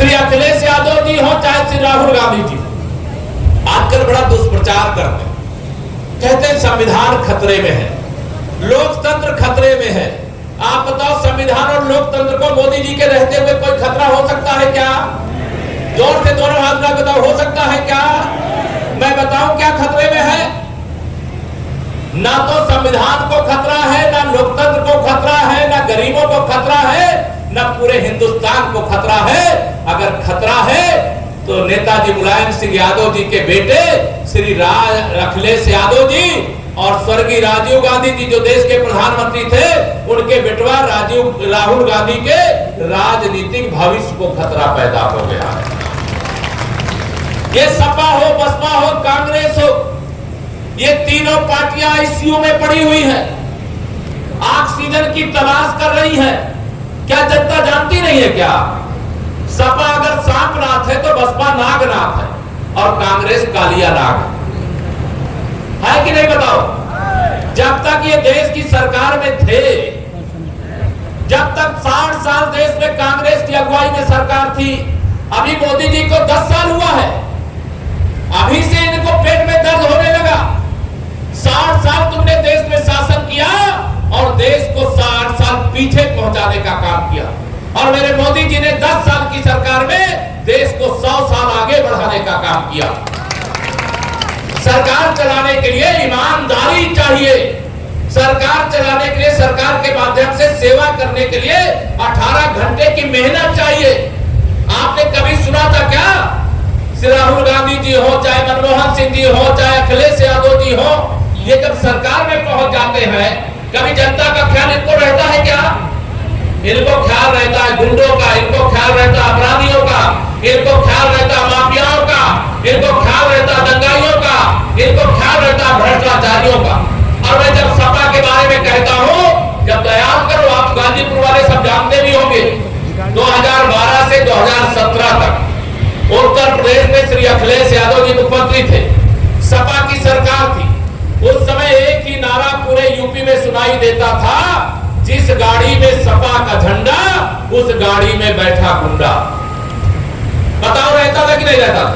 श्री अखिलेश यादव जी हो चाहे श्री राहुल गांधी जी, आजकल बड़ा दुष्प्रचार करते हैं, कहते हैं संविधान खतरे में है, लोकतंत्र खतरे में है। आप बताओ, संविधान और लोकतंत्र को मोदी जी के रहते हुए कोई खतरा हो सकता है क्या? जोर से दोनों हाथ में बताओ, हो सकता है क्या? मैं बताऊं क्या खतरे में है? ना तो संविधान को खतरा है, ना लोकतंत्र को खतरा है, ना गरीबों को खतरा है, ना पूरे हिंदुस्तान को खतरा है। अगर खतरा है तो नेताजी मुलायम सिंह यादव जी के बेटे श्री अखिलेश यादव जी और स्वर्गीय राजीव गांधी जी जो देश के प्रधानमंत्री थे, उनके बेटवा राहुल गांधी के राजनीतिक भविष्य को खतरा पैदा हो गया है। ये सपा हो, बसपा हो, कांग्रेस हो, ये तीनों पार्टियां आईसीयू में पड़ी हुई हैं, ऑक्सीजन की तलाश कर रही हैं। क्या जनता जानती नहीं है क्या? सपा अगर सांपनाथ है तो बसपा नागनाथ है और कांग्रेस कालिया नाग है कि नहीं? बताओ। जब तक ये देश की सरकार में थे, जब तक 60 साल देश में कांग्रेस की अगुवाई में सरकार थी, अभी मोदी जी को 10 साल हुआ है, अभी से इनको पेट में दर्द होने लगा। 60 साल तुमने देश में शासन किया और देश को 60 साल पीछे पहुंचाने का काम किया, और मेरे मोदी जी ने 10 साल की सरकार में देश को 100 साल आगे बढ़ाने का काम किया। सरकार चलाने के लिए ईमानदारी चाहिए, सरकार चलाने के लिए, सरकार के माध्यम से सेवा करने के लिए 18 घंटे की मेहनत चाहिए। आपने कभी सुना था क्या? श्री राहुल गांधी जी हो, चाहे मनमोहन सिंह जी हो, चाहे अखिलेश यादव जी हो, ये जब सरकार में पहुंच जाते हैं, कभी जनता का ख्याल इनको रहता है क्या? इनको ख्याल रहता है गुंडों का, इनको ख्याल रहता है अपराधियों का, इनको ख्याल रहता है माफियाओं का, इनको ख्याल रहता है दंगाइयों का, इनको ख्याल रहता है भ्रष्टाचारियों का। और मैं जब सपा के बारे में कहता हूं, जब दयाल करो, आप गाजीपुर वाले सब जानते भी होंगे, 2012 से 2017 तक उत्तर प्रदेश में श्री अखिलेश यादव जी मुख्यमंत्री थे, सपा की सरकार थी। उस समय एक ही नारा पूरे यूपी में सुनाई देता था, जिस गाड़ी में सपा का झंडा उस गाड़ी में बैठा गुंडा। बताओ रहता था कि नहीं रहता था?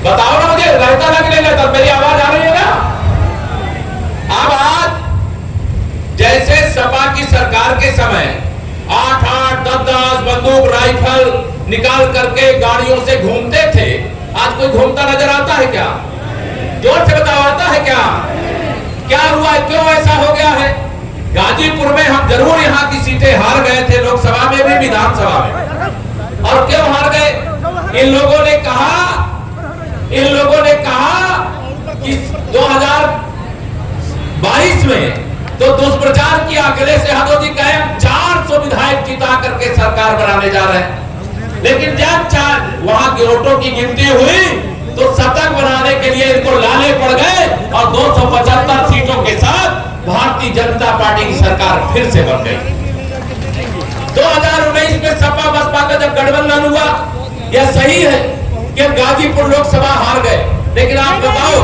बताओ ना मुझे, रहता था कि नहीं रहता? मेरी आवाज आ रही है ना? अब आज जैसे सपा की सरकार के समय 8-8, 10-10 बंदूक राइफल निकाल करके गाड़ियों से घूमते थे, आज कोई घूमता नजर आता है क्या? जोर से बताओ, आता है क्या? क्या हुआ, क्यों ऐसा हो गया है? गाजीपुर में हम जरूर यहाँ की सीटें हार गए थे, लोकसभा में भी, विधानसभा में। और क्यों हार गए? इन लोगों ने कहा कि 2022 में तो दुष्प्रचार किया, अखिलेश यादव जी कहे 400 विधायक जिता करके सरकार बनाने जा रहे हैं, लेकिन जब वहां वोटों की गिनती हुई तो शतक बनाने के लिए इनको लाले पड़ गए और 275 सीटों के साथ भारतीय जनता पार्टी की सरकार फिर से बन गई। 2019 में सपा बसपा का जब गठबंधन हुआ, यह सही है कि गाजीपुर लोकसभा हार गए, लेकिन आप बताओ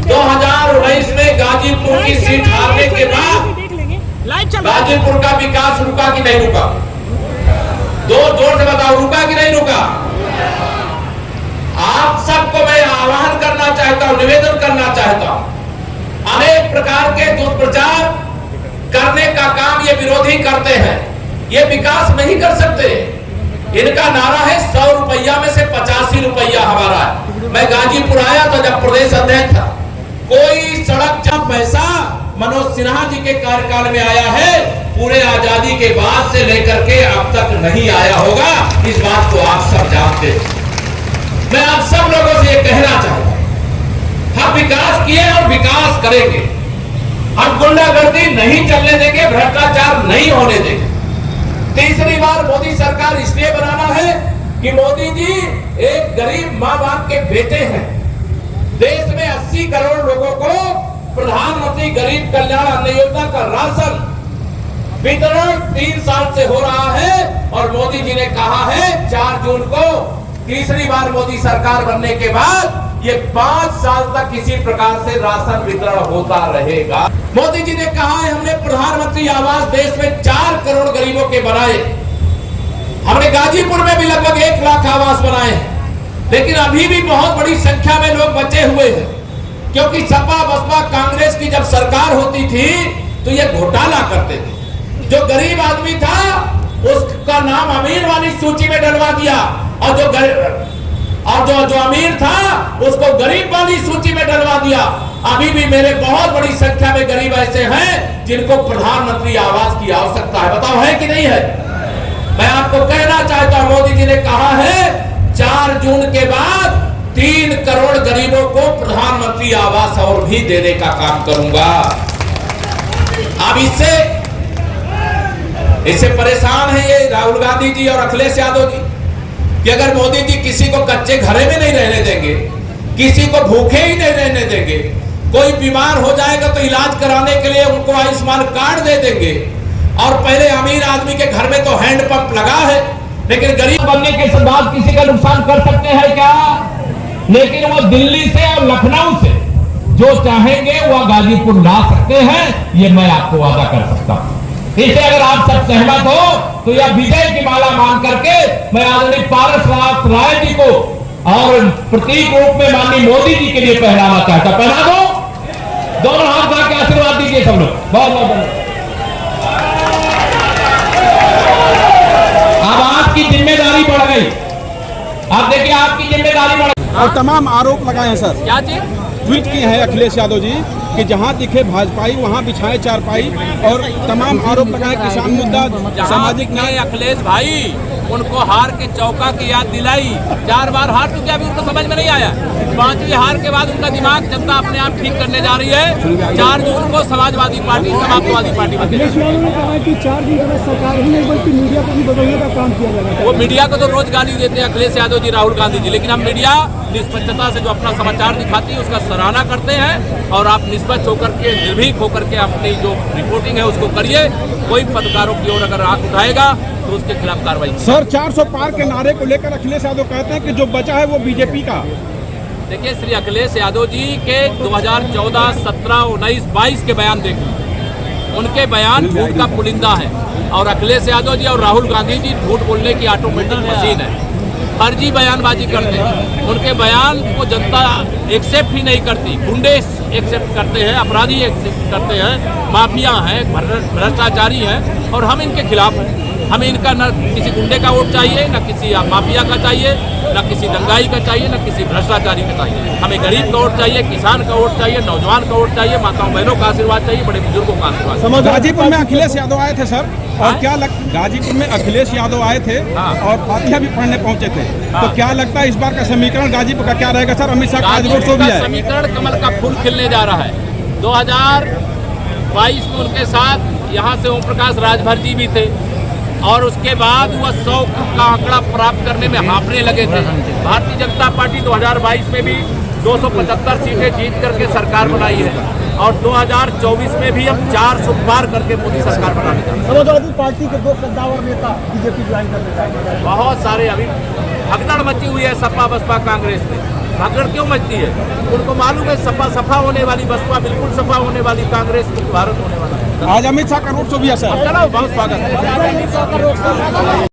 2019 में गाजीपुर की सीट हारने के बाद गाजीपुर का विकास रुका कि नहीं रुका? जोर से बताओ, रुका कि नहीं रुका? आप सबको मैं आह्वान करना चाहता हूं, निवेदन करना चाहता हूं, अनेक प्रकार के दुष्प्रचार करने का काम ये विरोधी करते हैं, ये विकास नहीं कर सकते। इनका नारा है 100 रुपया में से 85 रुपया हमारा है। मैं गाजीपुर आया था जब प्रदेश अध्यक्ष था, कोई सड़क का पैसा मनोज सिन्हा जी के कार्यकाल में आया है, पूरे आजादी के बाद से लेकर के अब तक नहीं आया होगा। इस बात को आप सब जानते हैं। मैं आप सब लोगों से ये कहना चाहता हूं, हम विकास किए और विकास करेंगे, हम गुंडागर्दी नहीं चलने देंगे, भ्रष्टाचार नहीं होने देंगे। तीसरी बार मोदी सरकार इसलिए बनाना है कि मोदी जी एक गरीब मां बाप के बेटे हैं। देश में 80 करोड़ लोगों को प्रधानमंत्री गरीब कल्याण अन्न योजना का राशन वितरण 3 साल से हो रहा है, और मोदी जी ने कहा है 4 जून को तीसरी बार मोदी सरकार बनने के बाद ये 5 साल तक किसी प्रकार से राशन वितरण होता रहेगा। मोदी जी ने कहा है हमने प्रधानमंत्री आवास देश में 4 करोड़ गरीबों के बनाए, हमने गाजीपुर में भी लगभग लेकिन अभी भी बहुत बड़ी संख्या में लोग बचे हुए हैं, क्योंकि सपा बसपा कांग्रेस की जब सरकार होती थी तो ये घोटाला करते थे। जो गरीब आदमी था उसका नाम अमीर वाली सूची में डलवा दिया, और जो अमीर था उसको गरीब वाली सूची में डलवा दिया। अभी भी मेरे बहुत बड़ी संख्या में गरीब ऐसे हैं जिनको प्रधानमंत्री आवास की आवश्यकता है। बताओ है कि नहीं है? मैं आपको कहना चाहता हूं, मोदी जी ने कहा है 4 जून के बाद 3 करोड़ गरीबों को प्रधानमंत्री आवास और भी देने का काम करूंगा। अब इससे परेशान है ये राहुल गांधी जी और अखिलेश यादव जी कि अगर मोदी जी किसी को कच्चे घरे में नहीं रहने देंगे, किसी को भूखे ही नहीं रहने देंगे, कोई बीमार हो जाएगा तो इलाज कराने के लिए उनको आयुष्मान कार्ड दे देंगे, और पहले अमीर आदमी के घर में तो हैंडपंप लगा है, लेकिन गरीब बनने के बाद किसी का नुकसान कर सकते हैं क्या? लेकिन वो दिल्ली से और लखनऊ से जो चाहेंगे वह गाजीपुर ला सकते हैं, ये मैं आपको वादा कर सकता हूं। इससे अगर आप सब सहमत हो तो यह विजय की माला मान करके मैं आदरणीय पारसनाथ राय जी को और प्रतीक रूप में माननीय मोदी जी के लिए पहनाना चाहता। पहना दो, दोनों हाथ उठा के आशीर्वाद दीजिए सब लोग। बहुत बहुत धन्यवाद। अब आपकी जिम्मेदारी बढ़ गई, आप देखिए आपकी जिम्मेदारी बढ़ गई। और तमाम आरोप लगाए हैं सर, क्या चीज ट्वीट किए हैं अखिलेश यादव जी कि जहां दिखे भाजपाई वहां बिछाए चारपाई, और तमाम आरोप लगाए किसान मुद्दा, सामाजिक न्याय। अखिलेश भाई उनको हार के चौका की याद दिलाई, 4 बार हार चुके, अभी उनको समझ में नहीं आया। 5वीं हार के बाद उनका दिमाग जनता अपने आप ठीक करने जा रही है। 4 जून को समाजवादी पार्टी समाजवादी पार्टी बनेगी। अखिलेश यादव ने कहा कि 4 दिन के बाद सरकार ही नहीं बल्कि मीडिया को भी बदलने का काम किया जाएगा। वो मीडिया को तो रोज गाली देते हैं अखिलेश यादव जी, राहुल गांधी जी, लेकिन हम मीडिया निष्पक्षता से जो अपना समाचार दिखाती है उसका सराहना करते हैं, और आप निष्पक्ष होकर के निर्भीक होकर के अपनी जो रिपोर्टिंग है उसको करिए। कोई पत्रकारों की ओर अगर आंख उठाएगा तो उसके खिलाफ कार्रवाई। सर 400 पार के नारे को लेकर अखिलेश यादव कहते हैं कि जो बचा है वो बीजेपी का। देखिए श्री अखिलेश यादव जी के 2014, 17, 19, 22 के बयान देखिए, उनके बयान झूठ का पुलिंदा है, और अखिलेश यादव जी और राहुल गांधी जी झूठ बोलने की ऑटोमेटिक मशीन है, फर्जी बयानबाजी करते हैं। उनके बयान को जनता एक्सेप्ट ही नहीं करती, गुंडे एक्सेप्ट करते हैं, अपराधी एक्सेप्ट करते हैं, माफिया हैं, भ्रष्टाचारी हैं, और हम इनके खिलाफ हैं। हमें इनका न किसी गुंडे का वोट चाहिए, न किसी माफिया का चाहिए, न किसी दंगाई का चाहिए, न किसी भ्रष्टाचारी का चाहिए। हमें गरीब का वोट चाहिए, किसान का वोट चाहिए, नौजवान का वोट चाहिए, माताओं बहनों का आशीर्वाद चाहिए, बड़े बुजुर्गों का आशीर्वाद। गाजीपुर में अखिलेश यादव आए थे सर, और क्या गाजीपुर में अखिलेश यादव आए थे और फातिहा भी पढ़ने पहुंचे थे, तो क्या लगता है इस बार का समीकरण गाजीपुर का क्या रहेगा सर? अमित शाह का आज रोड शो भी है। समीकरण कमल का फूल खिलने जा रहा है। 2022 में उनके साथ यहाँ से ओम प्रकाश राजभर जी भी थे, और उसके बाद वह 100 का आंकड़ा प्राप्त करने में हांफने लगे थे। भारतीय जनता पार्टी 2022 में भी 275 सीटें जीत करके सरकार बनाई है, और 2024 में भी हम 400 पार करके मोदी सरकार बनाने जा रहे हैं। समाजवादी पार्टी के 2 कद्दावर नेता बीजेपी ज्वाइन करने चाहिए। बहुत सारे अभी भगदड़ मची हुई है सपा बसपा कांग्रेस में। भगदड़ क्यों मचती है? उनको मालूम है सपा सफा होने वाली, बसपा बिल्कुल सफा होने वाली, कांग्रेस भारत होने वाला है। आज अमित शाह का रोड शो भी है सर। चलो बहुत स्वागत है।